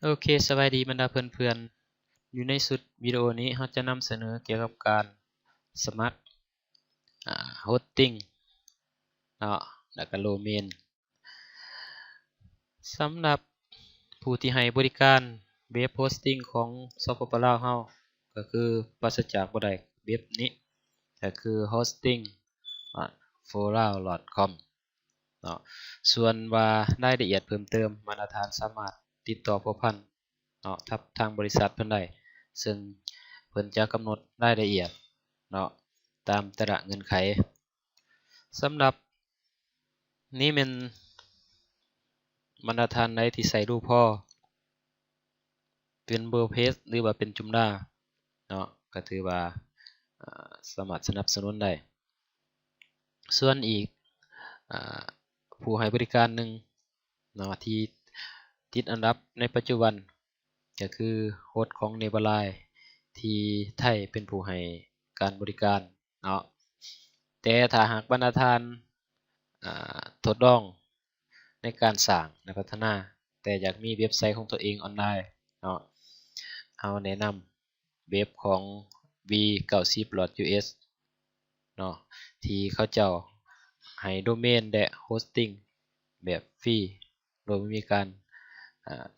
โอเคสวัสดีบรรดาเพื่อนๆอยู่ในสุดวิดีโอนี้เราจะนำเสนอเกี่ยวกับการสมัครโฮสติ้งเนาะแล้วก็โดเมนสำหรับผู้ที่ให้บริการเว็บโฮสติ้งของสปปลาวเราก็คือปราศจากบ่ได้เว็บนี้ก็คือ hosting.forlau.com เนาะส่วนว่ารายละเอียดเพิ่มเติมบรรดาท่านสามารถติดต่อพัวพันเนาะทางบริษัทเพิ่นได้ซึ่งเพิ่นจะกำหนดรายละเอียดเนาะตามแต่ละเงื่อนไขสำหรับนี้เป็นบรรดาท่านใดที่ใส่รูปพ่อเป็นเบอร์เพจหรือว่าเป็นจุมดาเนาะก็ถือว่าสามารถสนับสนุนได้ส่วนอีกผู้ให้บริการหนึ่งเนาะที่ติดอันดับในปัจจุบันก็คือโฮสต์ของเนเบอร์ไลน์ที่ไทยเป็นผู้ให้การบริการเนาะแต่ถ้าหากบรรดาท่านทดลองในการสร้างและพัฒนาแต่อยากมีเว็บไซต์ของตัวเองออนไลน์เนาะเอาแนะนำเว็บของ v90.us เนาะที่เขาเจ้าให้โดเมนและโฮสติ้งแบบฟรีโดยไม่มีการ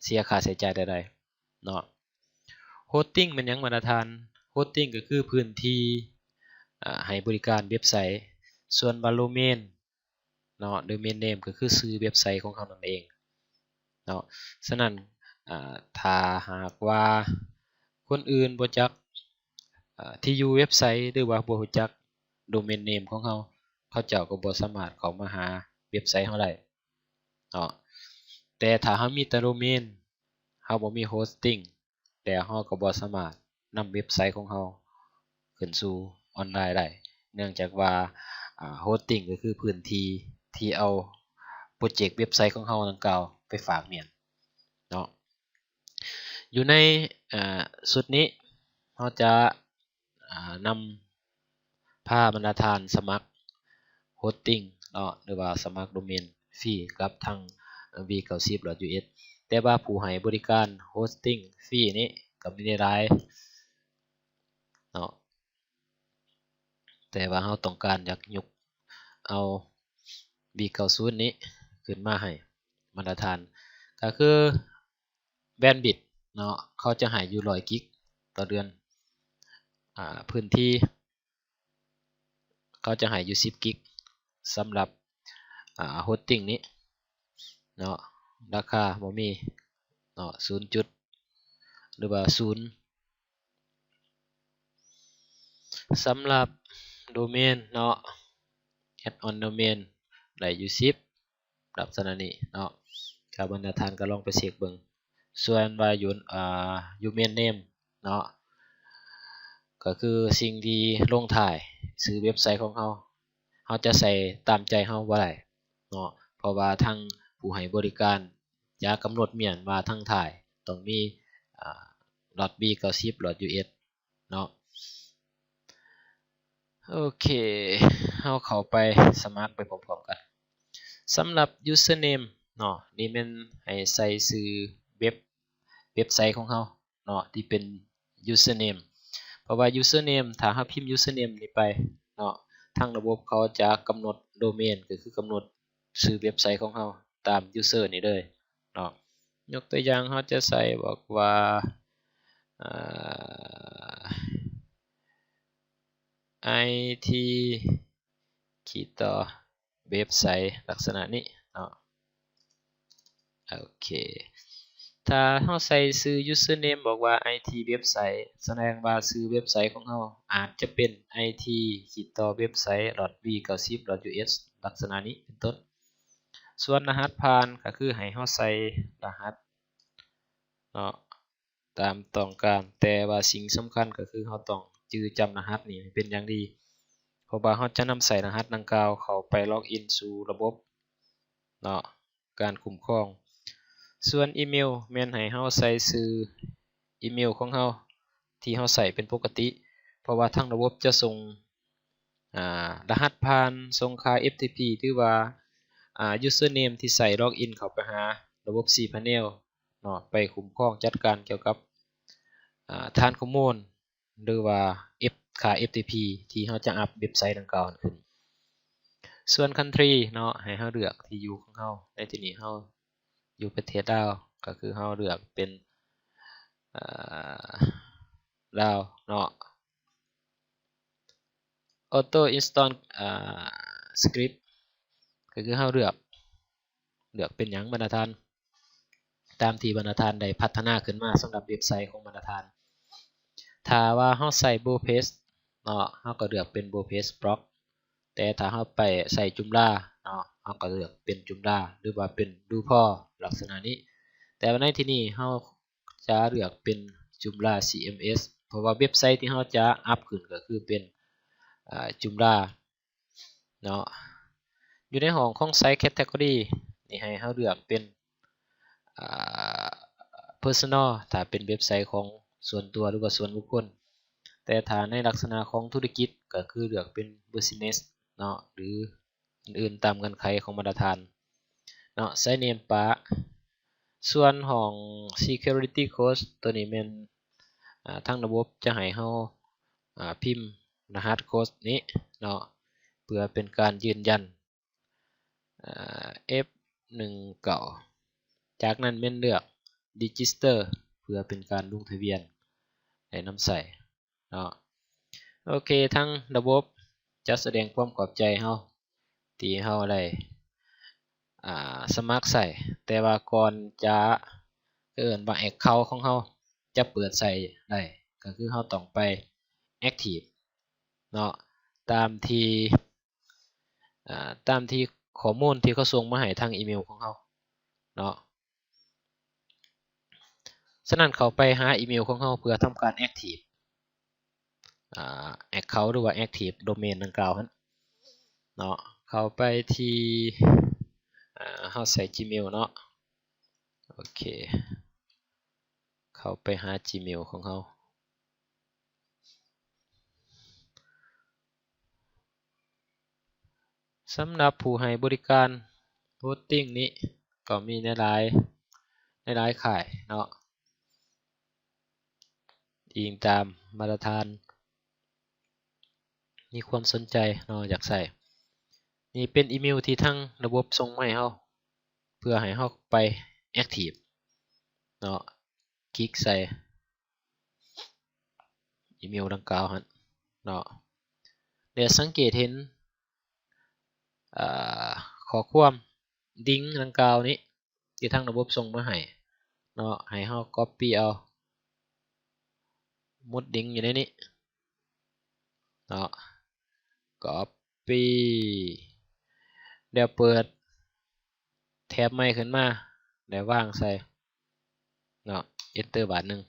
เสียค่าใช้จ่ายใดๆเนาะโฮสติ้งเป็นหยังบรรดาท่านโฮสติ้งก็คือพื้นที่ให้บริการเว็บไซต์ส่วนว่าโดเมนเนาะโดเมนเนมก็คือชื่อเว็บไซต์ของเขานั่นเองเนาะฉะนั้นถ้าหากว่าคนอื่นบ่จักที่อยู่เว็บไซต์หรือว่าบ่รู้จักโดเมนเนมของเขาเจ้าก็บ่สามารถเข้ามาหาเว็บไซต์เราได้เนาะแต่ถ้าเรามีแต่โดเมนเราบ่มีโฮสติ้งแต่เราก็บ่สามารถนำเว็บไซต์ของเราขึ้นสู่ออนไลน์ได้เนื่องจากว่าโฮสติ้งก็คือพื้นที่ที่เอาโปรเจกต์เว็บไซต์ของเราดังกล่าวไปฝากเมียนเนาะอยู่ในสุดนี้เราจะนำพาบรรดาทานสมัครโฮสติ้งเนาะหรือว่าสมัครโดเมนฟรีกับทาง v90.us แต่ว่าผู้ให้บริการโฮสติ้งฟรีนี้ก็มีหลายเนาะแต่ว่าเราต้องการอยากยกเอา v90 นี้ขึ้นมาให้บรรดาทานก็คือแบนด์วิดต์เนาะเขาจะให้อยู่100 กิกต่อเดือนพื้นที่เขาจะให้อยู่10 กิกสำหรับโฮสติ้งนี้เนาะราคาบ่มีเนาะ0จุดหรือว่า0สำหรับโดเมนเนาะ add on domain ได้อยู่10ลักษณะนี้เนาะกับบรรดาท่านก็ลองไปเช็คเบิ่งส่วนว่าอยู่เมนเนมเนาะก็คือสิ่งที่ลงท้ายชื่อเว็บไซต์ของเราจะใส่ตามใจเราบ่ได้เนาะเพราะว่าทางผู้ให้บริการจะกำหนดเมียนว่าทางท้ายต้องมี.b90.us เนาะโอเคเราเข้าไปสมัครไปพร้อมๆกันสำหรับ username เนาะนี่แม่นให้ใส่ชื่อเว็บไซต์ของเราเนาะที่เป็น username เพราะว่า username ถ้าเราพิมพ์ username นี้ไปเนาะทางระบบเขาจะกำหนดโดเมนก็คือกำหนดชื่อเว็บไซต์ของเราตาม user นี้เลยเนาะยกตัวอย่างเราจะใส่บอกว่าIT ขีดต่อเว็บไซต์ลักษณะนี้เนาะโอเคถ้าเราใส่ชื่อ username บอกว่า IT เว็บไซต์แสดงว่าชื่อเว็บไซต์ของเราอาจจะเป็น IT ขีดต่อเว็บไซต์ .v90.us ลักษณะนี้เป็นต้นส่วนรหัสผ่านก็คือให้เราใส่รหัสเนาะตามต้องการแต่ว่าสิ่งสำคัญก็คือเราต้องจื้อจำรหัสนี้เป็นอย่างดีเพราะว่าเราจะนำใส่รหัสดังกล่าวเข้าไปล็อกอินสู่ระบบเนาะการคุ้มครองส่วนอีเมลแม่นให้เราใส่ชื่ออีเมลของเราที่เราใส่เป็นปกติเพราะว่าทางระบบจะส่งรหัสผ่านส่งค่า FTP หรือว่าusername ที่ใส่ล็อกอินเข้าไปหาระบบcPanel เนาะไปคุ้มครองจัดการเกี่ยวกับฐานข้อมูลหรือว่า ค่า FTP ที่เราจะอัพเว็บไซต์ดังกล่าวขึ้นส่วน country เนาะให้เราเลือกที่อยู่ของเราในที่นี้เราอยู่ประเทศลาวก็คือเราเลือกเป็นลาวเนาะ auto install script ก็คือเราเลือกเป็นหยังบรรทัดตามที่บรรทัดได้พัฒนาขึ้นมาสำหรับเว็บไซต์ของบรรทัดถ้าว่าเราใส่ WordPress เนาะเราก็เลือกเป็น WordPress block แต่ถ้าเราไปใส่ Joomla เนาะเราก็เลือกเป็น Joomla หรือว่าเป็น Drupal ลักษณะนี้แต่ว่าในที่นี้เราจะเลือกเป็น Joomla CMS เพราะว่าเว็บไซต์ที่เราจะอัพขึ้นก็คือเป็นJoomla เนาะอยู่ในห้องของ Site Category นี่ให้เราเลือกเป็นpersonal ถ้าเป็นเว็บไซต์ของส่วนตัวหรือว่าส่วนบุคคลแต่ถ้าในลักษณะของธุรกิจก็คือเลือกเป็น business เนาะหรืออื่นๆตามเงื่อนไขของมาตรฐานเนาะใส่เนมปะส่วนของ security code ตัวนี้เป็นทางระบบจะให้เราพิมพ์รหัสโค้ดนี้เนาะเพื่อเป็นการยืนยันF19จากนั้นเม่นเลือก Register เพื่อเป็นการลงทะเบียนในน้ำใส่เนาะโอเคทั้งระบบจะแสดงความขอบใจเฮาที่เฮาได้สมัครใส่แต่ว่าก่อนจะว่า Account ของเฮาจะเปิดใส่ได้ก็คือเฮาต้องไป Active เนาะตามที่ข้อมูลที่เขาส่งมาให้ทางอีเมลของเฮาเนาะฉะนั้นเข้าไปหาอีเมลของเฮาเพื่อทำการ Active Account หรือว่า Active Domain ดังกล่าวเนาะเข้าไปที่เฮาใส่ Gmail เนาะโอเคเข้าไปหา Gmail ของเฮาสำหรับผู้ให้บริการโฮสติ้งนี้ก็มีในหลายค่ายเนาะอิงตามมาตรฐานมีความสนใจเนาะอยากใส่นี่เป็นอีเมลที่ทั้งระบบส่งมาให้เฮาเพื่อให้เฮาไป Active เนาะคลิกใส่อีเมลดังกล่าวเนาะเดี๋ยวสังเกตเห็นข้อความลิงก์ดังกล่าวนี้ที่ทางระบบส่งมาให้เนาะให้เฮา copy เอามุดลิงก์อยู่ในนี้เนาะ copy เดี๋ยวเปิดแท็บใหม่ขึ้นมาเดี๋ยววางใส่เนาะ enter บาทหนึ่ง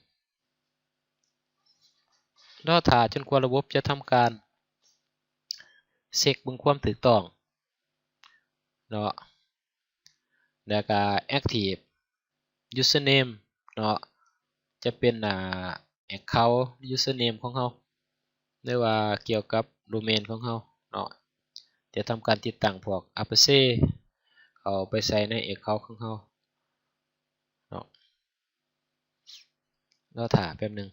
รอถ่าจนกว่าระบบจะทำการเช็คเบิ่งความถูกต้องเนาะแล้วก็ active username เนาะจะเป็นaccount username ของเราหรือว่าเกี่ยวกับโดเมนของเราเนาะจะทำการติดตั้งพวก Apache เข้าไปใส่ใน account ของเราเนาะเราถ่าแป๊บนึง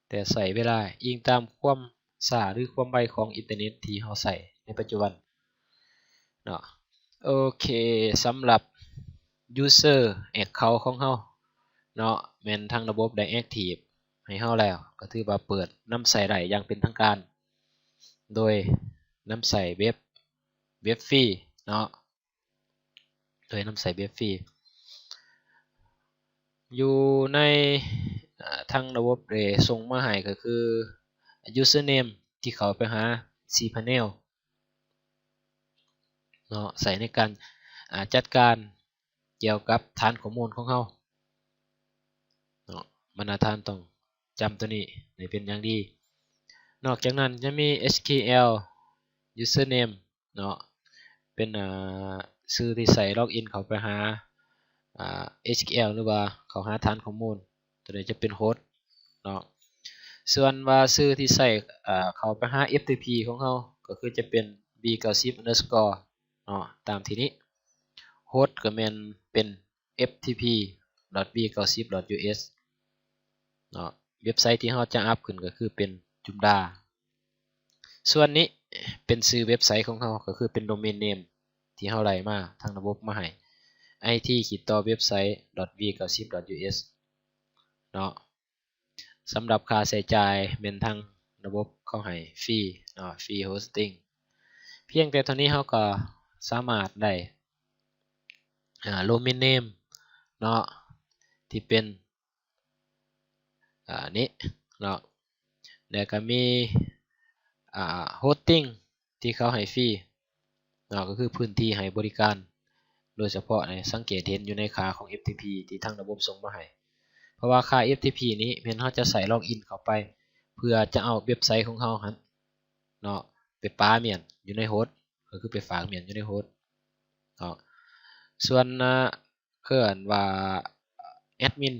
แต่ใส่เวลาอิงตามความช้าหรือความไวของอินเทอร์เน็ตที่เราใส่ในปัจจุบันเนาะโอเคสำหรับ user account ของเราเนาะแม่นทางระบบได้ active ให้เราแล้วก็ถือว่าเปิดนำใส่ได้อย่างเป็นทางการโดยนำใส่เว็บฟรีเนาะโดยนำใส่เว็บฟรีอยู่ในทางระบบได้ส่งมาให้ก็คือ username ที่เขาไปหา cPanel เนาะใส่ในการจัดการเกี่ยวกับฐานข้อมูลของเราเนาะบรรณาธิการต้องจำตัวนี้ให้เป็นอย่างดีนอกจากนั้นจะมี SQL username เนาะเป็นชื่อที่ใส่ล็อกอินเข้าไปหาSQL หรือว่าเขาหาฐานข้อมูลตัวนี้จะเป็นโฮสต์เนาะส่วนว่าชื่อที่ใส่เข้าไปหา FTP ของเราก็คือจะเป็น b90 underscore เนาะตามทีนี้โฮสต์ก็แม่นเป็น FTP .v90.us เนาะเว็บไซต์ที่เราจะอัพขึ้นก็คือเป็น Joomla ส่วนนี้เป็นชื่อเว็บไซต์ของเราก็คือเป็น domain name ที่เราไล่มาทางระบบมาให้ it-website.v90.us เนาะสำหรับค่าใช้จ่ายแม่นทางระบบเขาให้ฟรีเนาะฟรีโฮสติ้งเพียงแต่เท่านี้เราก็สามารถได้domain name เนาะที่เป็นนี้เนาะแล้วก็มีโฮสติ้งที่เขาให้ฟรีเนาะก็คือพื้นที่ให้บริการโดยเฉพาะในสังเกตเห็นอยู่ในค่าของ FTP ที่ทางระบบส่งมาให้เพราะว่าค่า FTP นี้แม่นเราจะใส่ล็อกอินเข้าไปเพื่อจะเอาเว็บไซต์ของเราหั่นเนาะไปป้าเมียนอยู่ในโฮสต์ก็คือไปฝากเมียนอยู่ในโฮสต์เนาะส่วนเกินว่าแอดมิน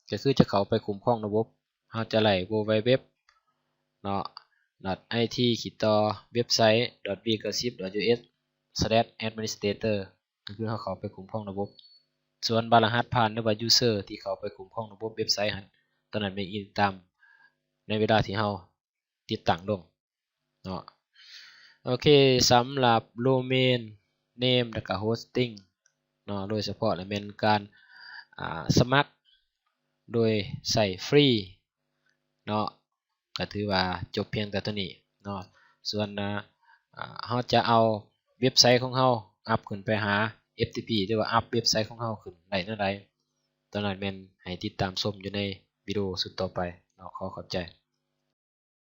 ก็คือจะเข้าไปคุ้มครองระบบเราจะไล่ www เนาะ it-website.v90.us/administrator ก็คือเราเข้าไปคุ้มครองระบบส่วนบรหัสผ่านหรือว่า user ที่เข้าไปคุ้มครองระบบเว็บไซต์นั้นตอนนั้นเป็นอิงตามในเวลาที่เราติดตั้งลงเนาะโอเคสำหรับ domain name และก็ hosting เนาะโดยเฉพาะและเป็นการสมัครโดยใส่ฟรีเนาะก็ถือว่าจบเพียงแต่ตัวนี้เนาะส่วนเราจะเอาเว็บไซต์ของเราอัพขึ้นไปหา FTP หรือว่าอัพเว็บไซต์ของเราขึ้นได้นั่นใดตอนนั้นแม่นให้ติดตามชมอยู่ในวิดีโอสุดต่อไปเนาะขอขอบใจ